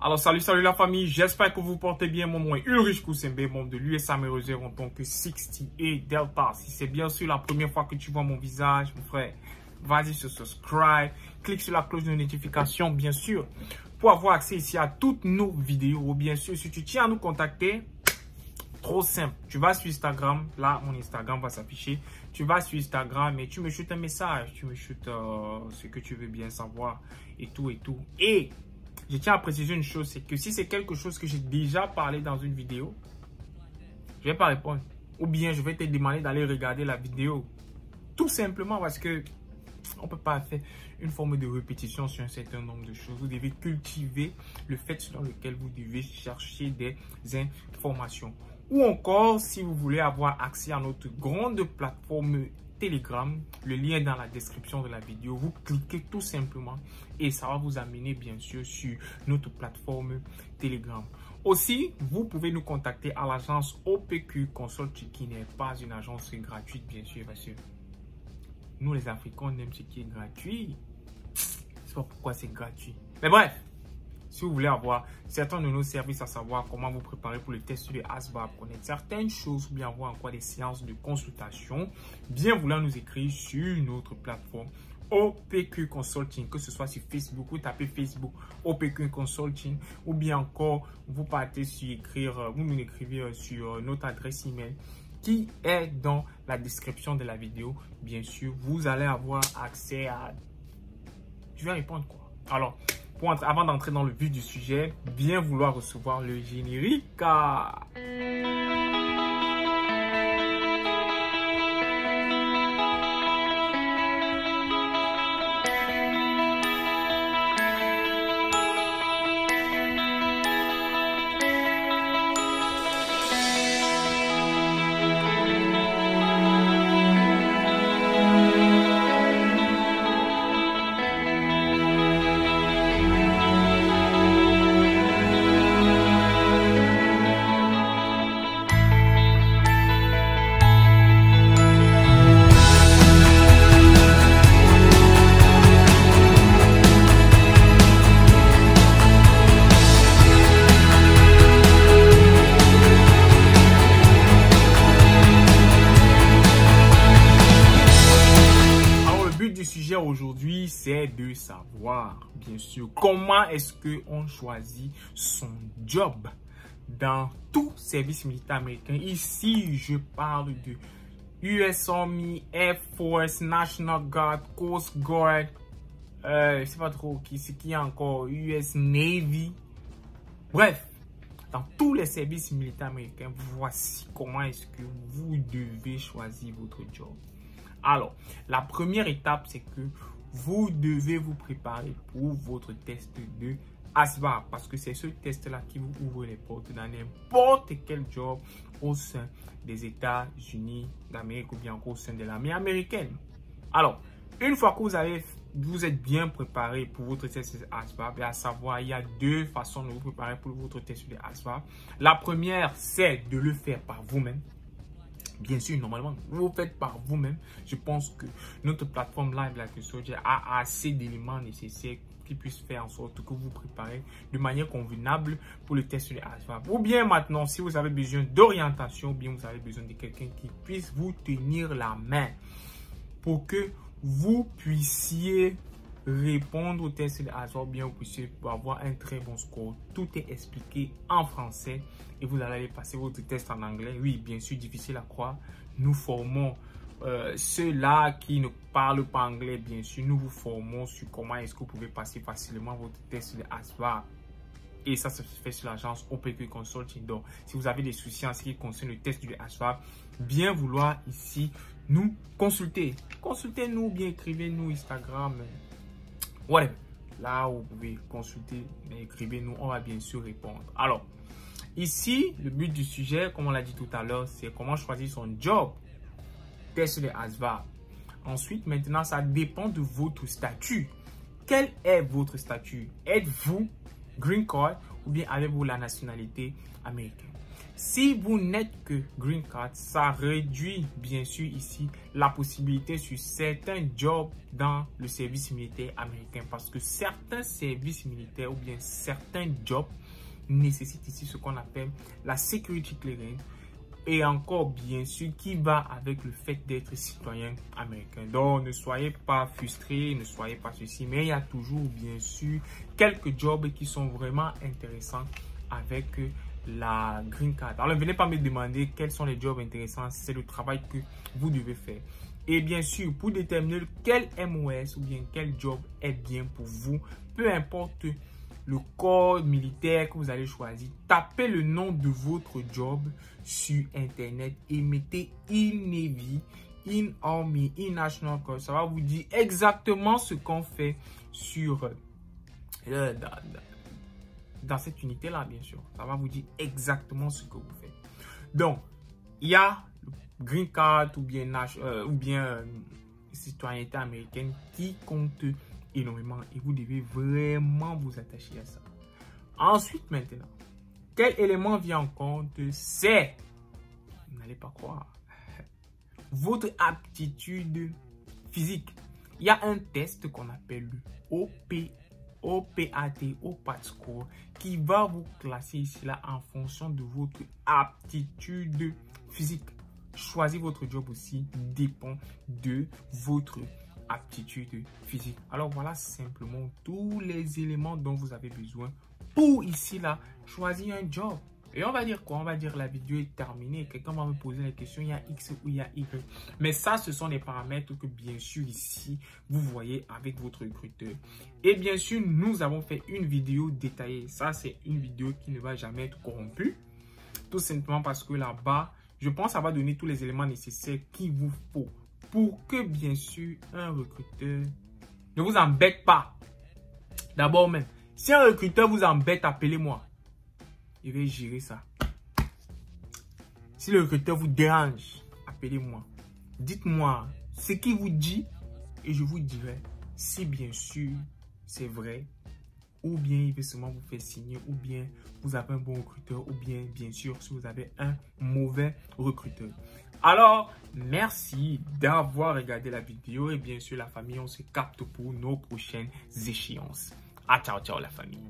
Alors salut la famille, j'espère que vous portez bien. Mon nom est Ulrich Koussembe, membre de l'USA Reserve en tant que 60A Delta. Si c'est bien sûr la première fois que tu vois mon visage, mon frère, vas-y sur subscribe, clique sur la cloche de notification bien sûr pour avoir accès ici à toutes nos vidéos. Bien sûr, si tu tiens à nous contacter, trop simple, tu vas sur Instagram, là mon Instagram va s'afficher. Tu vas sur Instagram et tu me shootes un message, tu me shootes ce que tu veux bien savoir et tout. Et je tiens à préciser une chose, c'est que si c'est quelque chose que j'ai déjà parlé dans une vidéo, je ne vais pas répondre. Ou bien je vais te demander d'aller regarder la vidéo. Tout simplement parce que on ne peut pas faire une forme de répétition sur un certain nombre de choses. Vous devez cultiver le fait selon lequel vous devez chercher des informations. Ou encore, si vous voulez avoir accès à notre grande plateforme Telegram, le lien est dans la description de la vidéo. Vous cliquez tout simplement et ça va vous amener bien sûr sur notre plateforme Telegram. Aussi, vous pouvez nous contacter à l'agence OPQ Consulting qui n'est pas une agence gratuite bien sûr parce que nous les Africains on aime ce qui est gratuit. Je ne sais pas pourquoi c'est gratuit. Mais bref. Si vous voulez avoir certains de nos services, à savoir comment vous préparer pour le test de ASVAB, connaître certaines choses, ou bien avoir encore des séances de consultation, bien vouloir nous écrire sur notre plateforme OPQ Consulting, que ce soit sur Facebook, vous tapez Facebook OPQ Consulting, ou bien encore vous partez sur écrire, vous nous écrivez sur notre adresse email qui est dans la description de la vidéo. Bien sûr, vous allez avoir accès à... Je vais répondre quoi? Alors, avant d'entrer dans le vif du sujet, bien vouloir recevoir le générique. Aujourd'hui, c'est de savoir, bien sûr, comment est-ce qu'on choisit son job dans tout service militaire américain. Ici, je parle de US Army, Air Force, National Guard, Coast Guard, je sais pas trop qui est encore, US Navy. Bref, dans tous les services militaires américains, voici comment est-ce que vous devez choisir votre job. Alors, la première étape, c'est que vous devez vous préparer pour votre test de ASVAB parce que c'est ce test-là qui vous ouvre les portes dans n'importe quel job au sein des États-Unis d'Amérique ou bien encore au sein de l'armée américaine. Alors, une fois que vous êtes bien préparé pour votre test de ASVAB, à savoir, il y a deux façons de vous préparer pour votre test de ASVAB. La première, c'est de le faire par vous-même. Bien sûr, normalement, vous faites par vous-même. Je pense que notre plateforme Live Like a Soldier a assez d'éléments nécessaires qui puissent faire en sorte que vous préparez de manière convenable pour le test de ASVAB. Ou bien maintenant, si vous avez besoin d'orientation, ou bien vous avez besoin de quelqu'un qui puisse vous tenir la main pour que vous puissiez répondre au test de ASVAB, bien vous puissiez avoir un très bon score. Tout est expliqué en français et vous allez passer votre test en anglais. Oui, bien sûr, difficile à croire. Nous formons ceux-là qui ne parlent pas anglais, bien sûr. Nous vous formons sur comment est-ce que vous pouvez passer facilement votre test de ASVAB. Et ça se fait sur l'agence OPQ Consulting. Donc, si vous avez des soucis en ce qui concerne le test du ASVAB, bien vouloir ici nous consulter. Consultez-nous, bien écrivez-nous Instagram. Ouais, là où vous pouvez consulter, écrivez-nous, on va bien sûr répondre. Alors, ici, le but du sujet, comme on l'a dit tout à l'heure, c'est comment choisir son job. Test de ASVAB. Ensuite, maintenant, ça dépend de votre statut. Quel est votre statut? Êtes-vous green card ou bien avez-vous la nationalité américaine? Si vous n'êtes que Green Card, ça réduit bien sûr ici la possibilité sur certains jobs dans le service militaire américain. Parce que certains services militaires ou bien certains jobs nécessitent ici ce qu'on appelle la security clearance. Et encore bien sûr qui va avec le fait d'être citoyen américain. Donc ne soyez pas frustrés, ne soyez pas ceci. Mais il y a toujours bien sûr quelques jobs qui sont vraiment intéressants avec la Green Card. Alors ne venez pas me demander quels sont les jobs intéressants. C'est le travail que vous devez faire. Et bien sûr, pour déterminer quel MOS ou bien quel job est bien pour vous, peu importe le corps militaire que vous allez choisir, tapez le nom de votre job sur internet et mettez in Navy, in Army, in National Guard. Ça va vous dire exactement ce qu'on fait sur dans cette unité là, bien sûr. Ça va vous dire exactement ce que vous faites. Donc il y a le Green Card ou bien citoyenneté américaine qui compte énormément et vous devez vraiment vous attacher à ça. Ensuite, maintenant, quel élément vient en compte? C'est, vous n'allez pas croire, votre aptitude physique. Il y a un test qu'on appelle le OPAT score, qui va vous classer ici là en fonction de votre aptitude physique. Choisir votre job aussi dépend de votre aptitude physique. Alors voilà simplement tous les éléments dont vous avez besoin pour ici là choisir un job. Et on va dire quoi? On va dire la vidéo est terminée. Quelqu'un va me poser la question, il y a X ou il y a Y. Mais ça, ce sont des paramètres que bien sûr ici, vous voyez avec votre recruteur. Et bien sûr, nous avons fait une vidéo détaillée. Ça, c'est une vidéo qui ne va jamais être corrompue. Tout simplement parce que là-bas, je pense que ça va donner tous les éléments nécessaires qu'il vous faut pour que, bien sûr, un recruteur ne vous embête pas. D'abord même, si un recruteur vous embête, appelez-moi. Je vais gérer ça. Si le recruteur vous dérange, appelez-moi. Dites-moi ce qu'il vous dit et je vous dirai si, bien sûr, c'est vrai. Ou bien il veut seulement vous faire signer, ou bien vous avez un bon recruteur, ou bien sûr si vous avez un mauvais recruteur. Alors, merci d'avoir regardé la vidéo et bien sûr la famille, on se capte pour nos prochaines échéances. Ciao, ciao la famille.